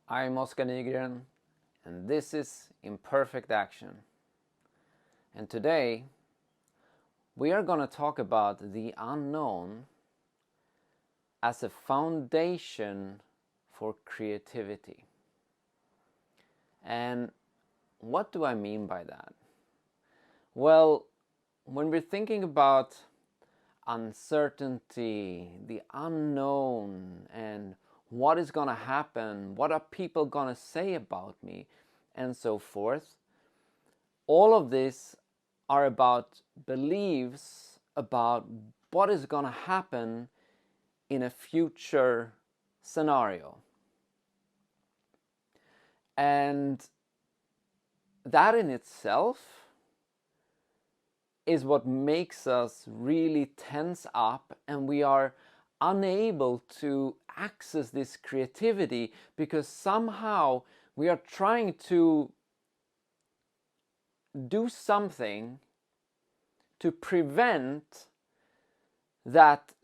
I'm Oskar Nygren, and this is Imperfect Action. And today, we are going to talk about the unknown as a foundation for creativity. And what do I mean by that? Well, when we're thinking about uncertainty, the unknown, and what is going to happen, what are people going to say about me, and so forth, all of this are about beliefs about what is going to happen in a future scenario. And that in itself is what makes us really tense up, and we are unable to access this creativity because somehow we are trying to do something to prevent that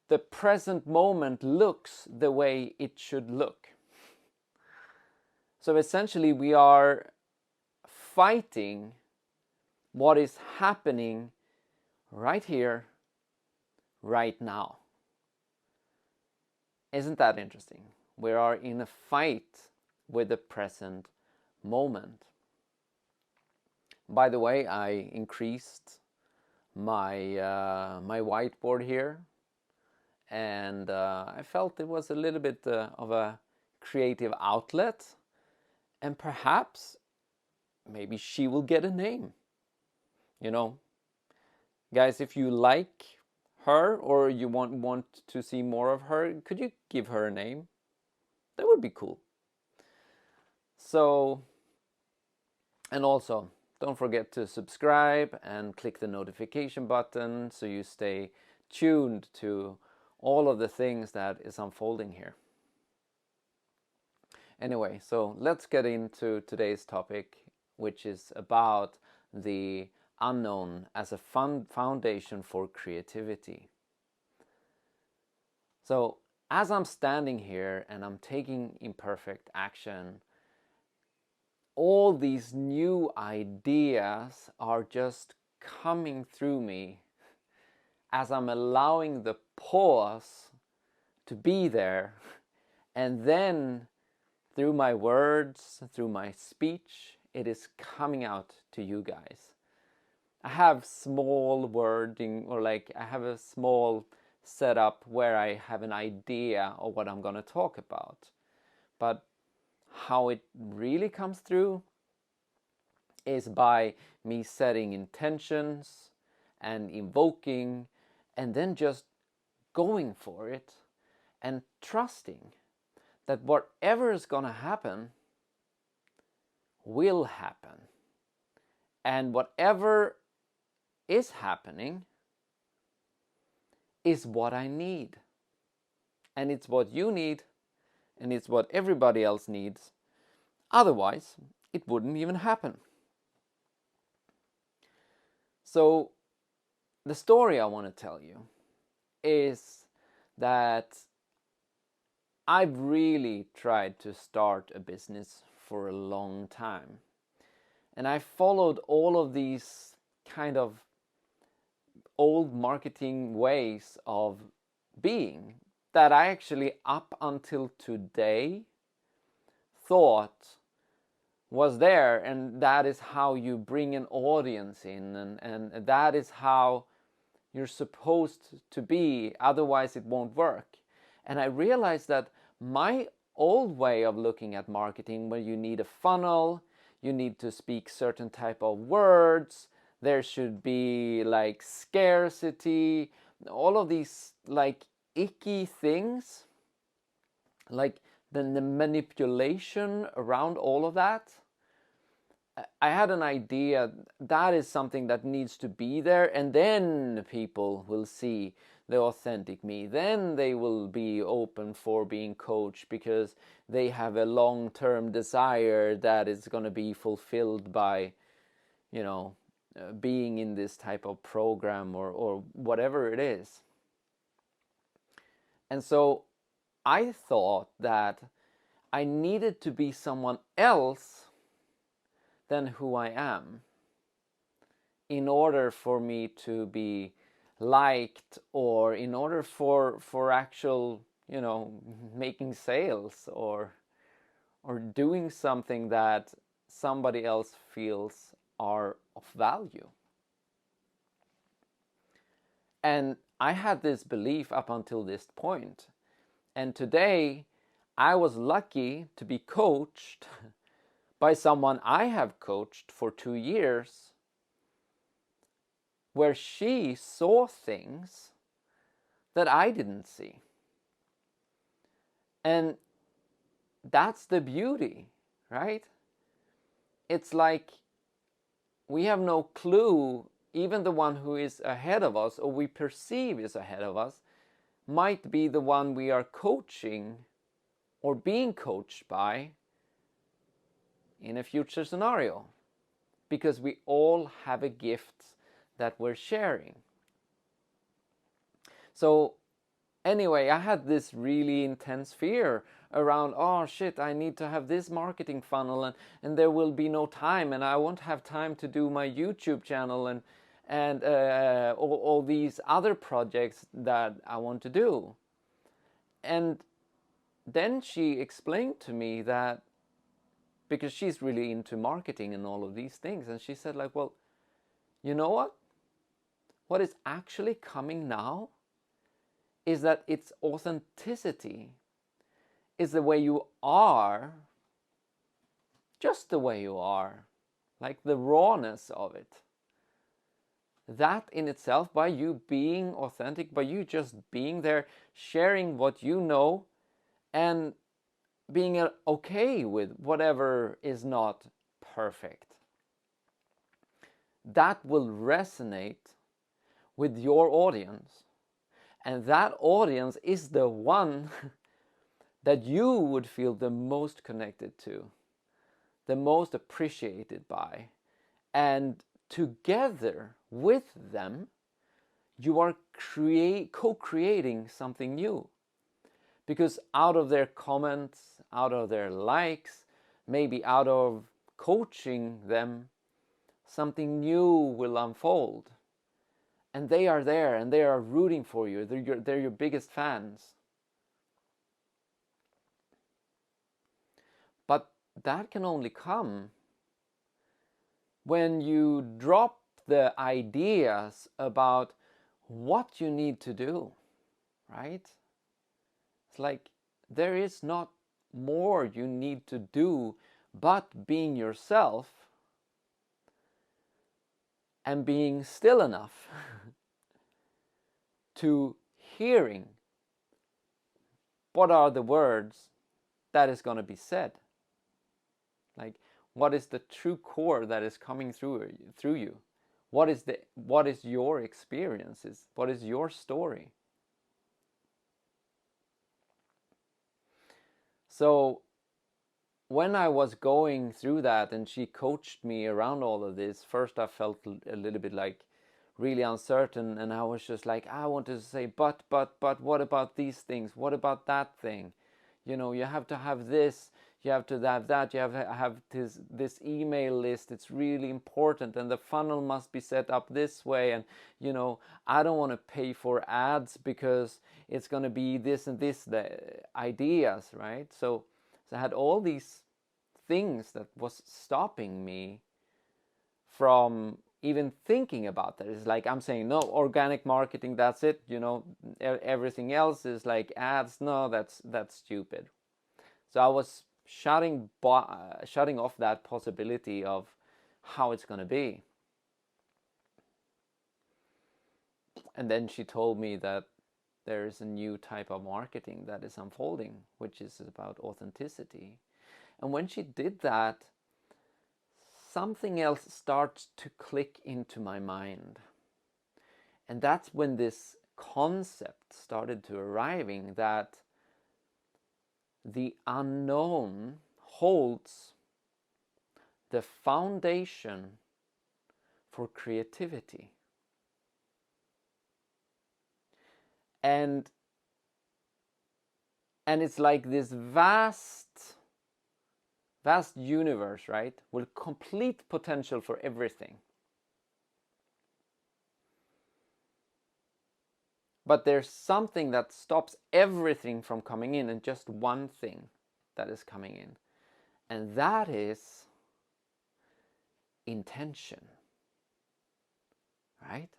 the present moment looks the way it should look. So essentially we are fighting what is happening right here, right now. Isn't that interesting? We are in a fight with the present moment. By the way, I increased my whiteboard here, and I felt it was a little bit of a creative outlet, and perhaps maybe she will get a name. You know, guys, if you like her or you want to see more of her, could you give her a name? That would be cool. So, and also, don't forget to subscribe and click the notification button so you stay tuned to all of the things that is unfolding here. Anyway, so let's get into today's topic, which is about the unknown as a foundation for creativity. So as I'm standing here and I'm taking imperfect action, all these new ideas are just coming through me as I'm allowing the pause to be there, and then through my words, through my speech, it is coming out to you guys. I have small wording, or I have a small setup where I have an idea of what I'm going to talk about. But how it really comes through is by me setting intentions and invoking, and then just going for it and trusting that whatever is going to happen will happen. And whatever is happening is what I need. And it's what you need, and it's what everybody else needs. Otherwise, it wouldn't even happen. So, the story I want to tell you is that I've really tried to start a business for a long time. And I followed all of these kind of old marketing ways of being that I actually up until today thought was there, and that is how you bring an audience in, and that is how you're supposed to be, otherwise it won't work. And I realized that my old way of looking at marketing, where you need a funnel, you need to speak certain type of words, there should be like scarcity, all of these like icky things, like the manipulation around all of that. I had an idea that is something that needs to be there, and then people will see the authentic me. Then they will be open for being coached because they have a long-term desire that is going to be fulfilled by, being in this type of program or whatever it is. And so I thought that I needed to be someone else than who I am in order for me to be liked, or in order for actual, making sales, or doing something that somebody else feels are of value. And I had this belief up until this point. And today I was lucky to be coached by someone I have coached for 2 years, where she saw things that I didn't see. And that's the beauty, right? It's like we have no clue. Even the one who is ahead of us, or we perceive is ahead of us, might be the one we are coaching or being coached by in a future scenario. Because we all have a gift that we're sharing. So anyway, I had this really intense fear around, oh shit, I need to have this marketing funnel, and there will be no time, and I won't have time to do my YouTube channel, and all these other projects that I want to do. And then she explained to me that, because she's really into marketing and all of these things, and she said, like, well, you know what? What is actually coming now is that it's authenticity, is the way you are, just the way you are, like the rawness of it. That in itself, by you being authentic, by you just being there, sharing what you know, and being okay with whatever is not perfect, that will resonate with your audience. And that audience is the one that you would feel the most connected to, the most appreciated by. And together with them, you are co-creating something new. Because out of their comments, out of their likes, maybe out of coaching them, something new will unfold. And they are there, and they are rooting for you. They're your biggest fans. But that can only come when you drop the ideas about what you need to do, right? It's like there is not more you need to do but being yourself and being still enough to hearing what are the words that is going to be said. Like, what is the true core that is coming through you? What is your experiences? What is your story? So when I was going through that and she coached me around all of this, first I felt a little bit like really uncertain, and I was just like, I wanted to say, but what about these things? What about that thing? You have to have this, you have to have that, you have this email list, it's really important, and the funnel must be set up this way, and I don't want to pay for ads because it's going to be this and this, the ideas, right? So I had all these things that was stopping me from even thinking about that. It's like I'm saying, no, organic marketing, that's it. Everything else is like ads. No, that's stupid. So I was shutting off that possibility of how it's going to be. And then she told me that there is a new type of marketing that is unfolding, which is about authenticity. And when she did that, something else starts to click into my mind. And that's when this concept started to arriving, that the unknown holds the foundation for creativity. And it's like this vast vast universe, right, with complete potential for everything. But there's something that stops everything from coming in, and just one thing that is coming in. And that is intention. Right?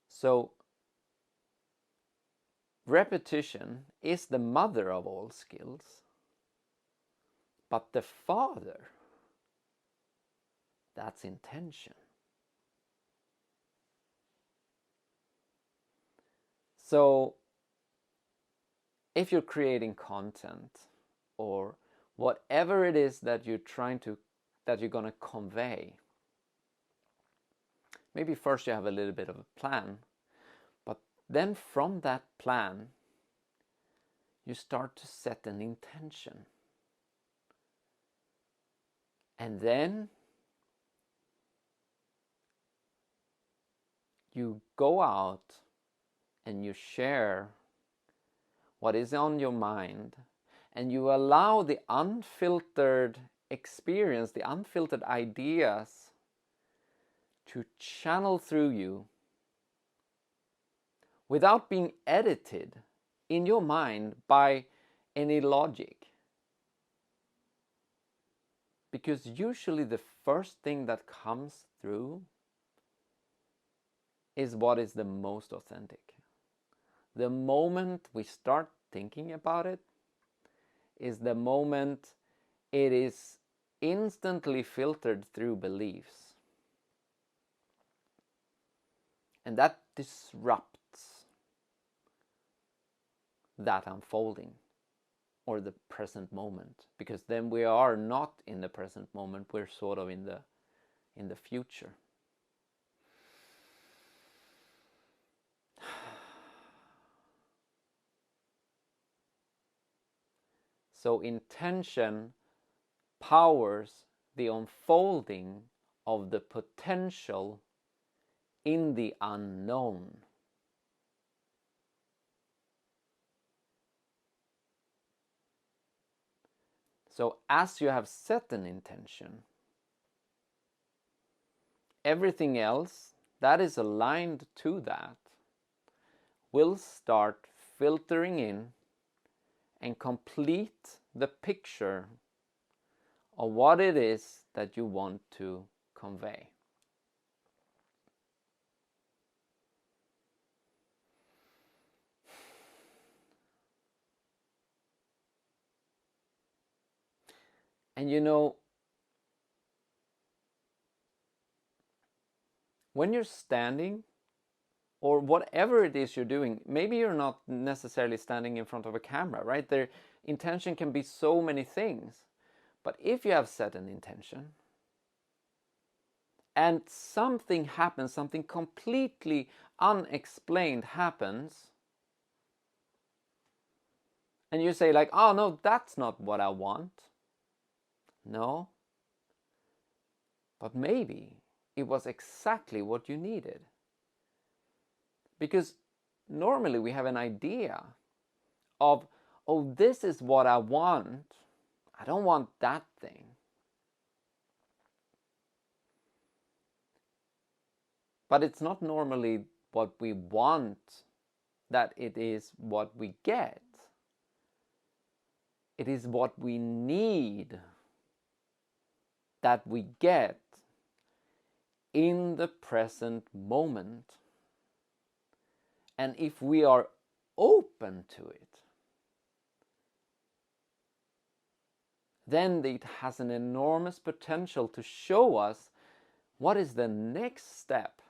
So, repetition is the mother of all skills. But the father, that's intention. So, if you're creating content or whatever it is that you're going to convey, maybe first you have a little bit of a plan, but then from that plan, you start to set an intention. And then you go out and you share what is on your mind, and you allow the unfiltered experience, the unfiltered ideas to channel through you without being edited in your mind by any logic. Because usually the first thing that comes through is what is the most authentic. The moment we start thinking about it is the moment it is instantly filtered through beliefs. And that disrupts that unfolding or the present moment, because then we are not in the present moment, we're sort of in the future. So intention powers the unfolding of the potential in the unknown. So as you have set an intention, everything else that is aligned to that will start filtering in and complete the picture of what it is that you want to convey. And you know, when you're standing, or whatever it is you're doing, maybe you're not necessarily standing in front of a camera, right? Their intention can be so many things. But if you have set an intention and something happens, something completely unexplained happens, and you say like, oh no, that's not what I want. No. But maybe it was exactly what you needed. Because normally we have an idea of, oh, this is what I want. I don't want that thing. But it's not normally what we want that it is what we get. It is what we need that we get in the present moment. And if we are open to it, then it has an enormous potential to show us what is the next step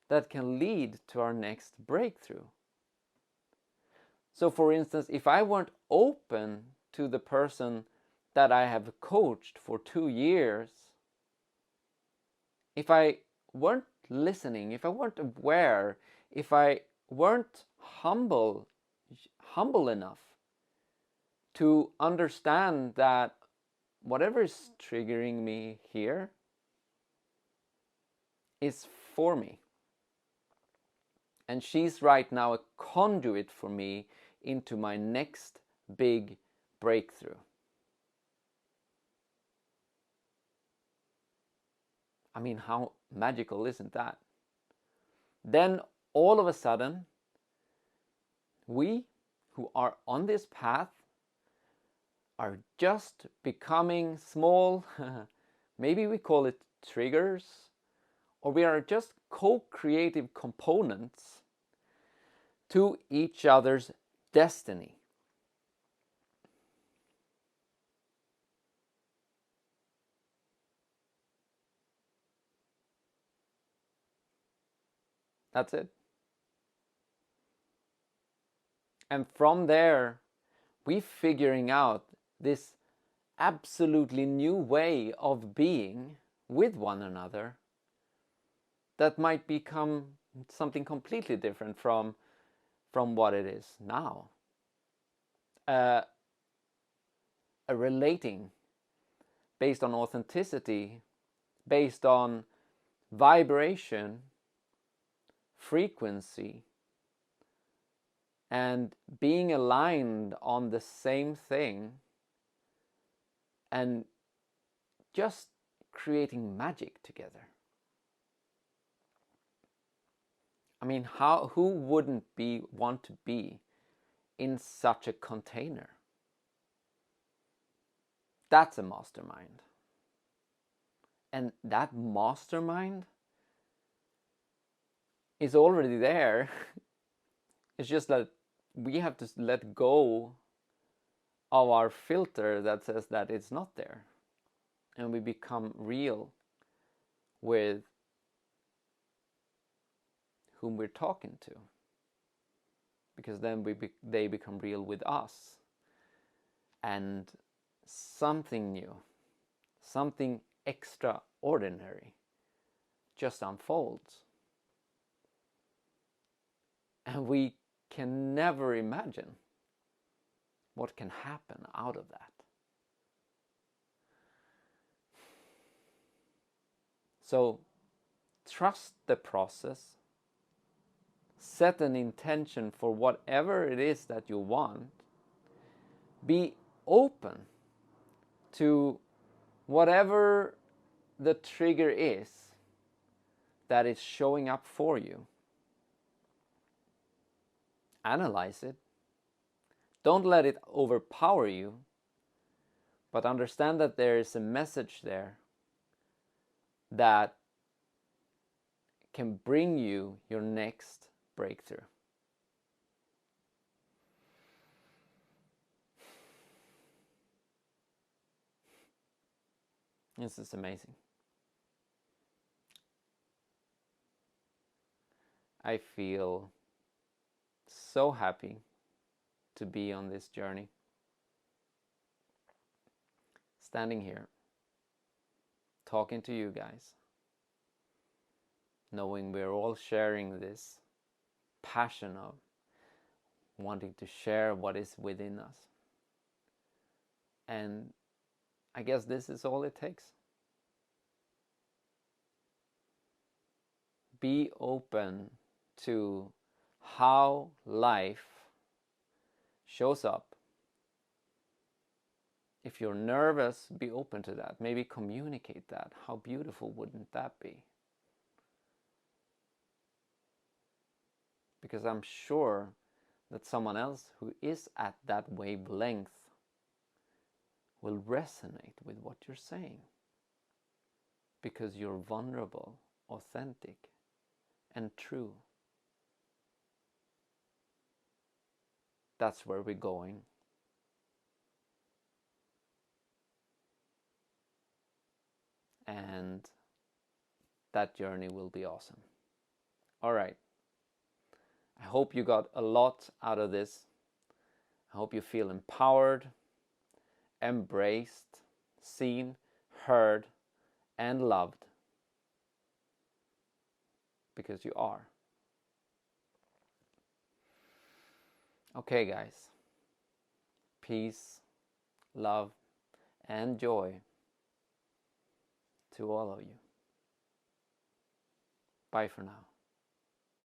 that can lead to our next breakthrough. So for instance, if I weren't open to the person that I have coached for 2 years, if I weren't listening, if I weren't aware, if I weren't humble enough to understand that whatever is triggering me here is for me. And she's right now a conduit for me into my next big breakthrough. I mean, how magical isn't that? Then all of a sudden, we who are on this path are just becoming small, maybe we call it triggers, or we are just co-creative components to each other's destiny. That's it. And from there, we figuring out this absolutely new way of being with one another that might become something completely different from what it is now. A relating based on authenticity, based on vibration, frequency, and being aligned on the same thing, and just creating magic together. I mean, who wouldn't want to be in such a container? That's a mastermind. And that mastermind is already there. It's just that we have to let go of our filter that says that it's not there. And we become real with whom we're talking to. Because then they become real with us. And something new, something extraordinary just unfolds. And we can never imagine what can happen out of that. So trust the process, set an intention for whatever it is that you want, be open to whatever the trigger is that is showing up for you. Analyze it. Don't let it overpower you, but understand that there is a message there that can bring you your next breakthrough. This is amazing. I feel so happy to be on this journey. Standing here, talking to you guys, knowing we're all sharing this passion of wanting to share what is within us. And I guess this is all it takes. Be open to how life shows up. If you're nervous, be open to that. Maybe communicate that. How beautiful wouldn't that be? Because I'm sure that someone else who is at that wavelength will resonate with what you're saying. Because you're vulnerable, authentic, and true. That's where we're going. And that journey will be awesome. All right. I hope you got a lot out of this. I hope you feel empowered, embraced, seen, heard, and loved. Because you are. Okay, guys. Peace, love, and joy to all of you. Bye for now.